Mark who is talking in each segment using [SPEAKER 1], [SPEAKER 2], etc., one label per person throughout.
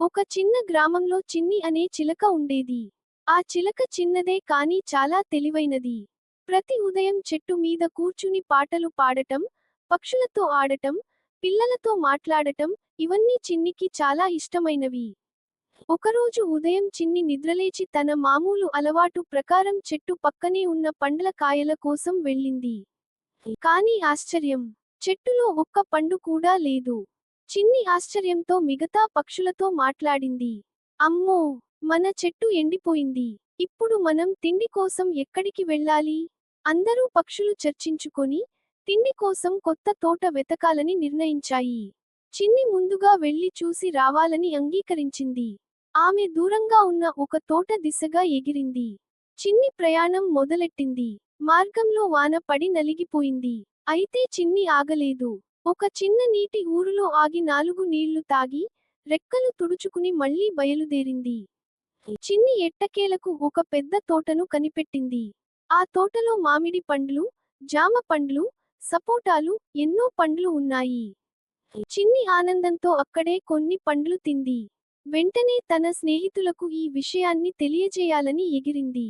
[SPEAKER 1] ఒక చిన్న గ్రామంలో చిన్ని అనే చిలక ఉండేది. ఆ చిలక చిన్నదే కానీ చాలా తెలివైనది. ప్రతి ఉదయం చెట్టు మీద కూర్చుని పాటలు పాడటం, పక్షులతో ఆడటం, పిల్లలతో మాట్లాడటం, ఇవన్నీ చిన్నికి చాలా ఇష్టమైనవి. ఒకరోజు ఉదయం చిన్ని నిద్రలేచి తన మామూలు అలవాటు ప్రకారం చెట్టు పక్కనే ఉన్న పండ్ల కాయల కోసం వెళ్ళింది. కానీ ఆశ్చర్యం! చెట్టులో ఒక్క పండు కూడా లేదు. చిన్ని ఆశ్చర్యంతో మిగతా పక్షులతో మాట్లాడింది. అమ్మో! మన చెట్టు ఎండిపోయింది. ఇప్పుడు మనం తిండి కోసం ఎక్కడికి వెళ్ళాలి? అందరూ పక్షులు చర్చించుకొని, తిండి కోసం కొత్త తోట వెతకాలని నిర్ణయించాయి. చిన్ని ముందుగా వెళ్లి చూసి రావాలని అంగీకరించింది. ఆమె దూరంగా ఉన్న ఒక తోట దిశగా ఎగిరింది. చిన్ని ప్రయాణం మొదలెట్టింది. మార్గంలో వాన పడి నలిగిపోయింది. అయితే చిన్ని ఆగలేదు. ఒక చిన్న నీటి ఊరులో ఆగి 4 నీళ్లు తాగి, రెక్కలు తుడుచుకుని మళ్లీ బయలుదేరింది. చిన్ని ఎట్టకేలకు ఒక పెద్ద తోటను కనిపెట్టింది. ఆ తోటలో మామిడి పండ్లు, జామ పండ్లు, సపోటాలు, ఎన్నో పండ్లు ఉన్నాయి. చిన్ని ఆనందంతో అక్కడే కొన్ని పండ్లు తింది. వెంటనే తన స్నేహితులకు ఈ విషయాన్ని తెలియజేయాలని ఎగిరింది.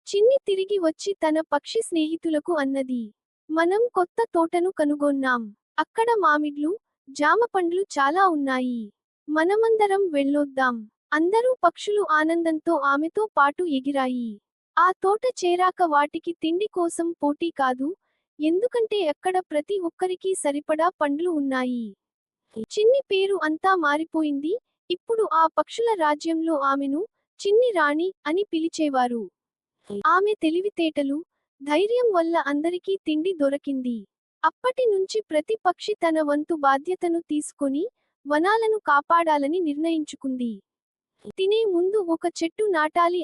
[SPEAKER 1] చిన్ని తిరిగి వచ్చి తన పక్షి స్నేహితులకు అన్నది. మనం కొత్త తోటను కనుగొన్నాం. అక్కడ మామిడ్లు, జామ పండ్లు చాలా ఉన్నాయి. మనమందరం వెళ్ళొద్దాం. అందరూ పక్షులు ఆనందంతో ఆమెతో పాటు ఎగిరాయి. ఆ తోట చేరాక వాటికి తిండి కోసం పోటీ కాదు, ఎందుకంటే అక్కడ ప్రతి ఒక్కరికీ సరిపడా పండ్లు ఉన్నాయి. చిన్ని పేరు అంతా మారిపోయింది. ఇప్పుడు ఆ పక్షుల రాజ్యంలో ఆమెను చిన్ని రాణి అని పిలిచేవారు. ఆమె తెలివితేటలు, ధైర్యం వల్ల అందరికీ తిండి దొరకింది. అప్పటి నుంచి ప్రతి పక్షి తన వంతు బాధ్యతను తీసుకొని, వనాలను కాపాడాలని నిర్ణయించుకుంది. తినే ముందు ఒక చెట్టు నాటాలి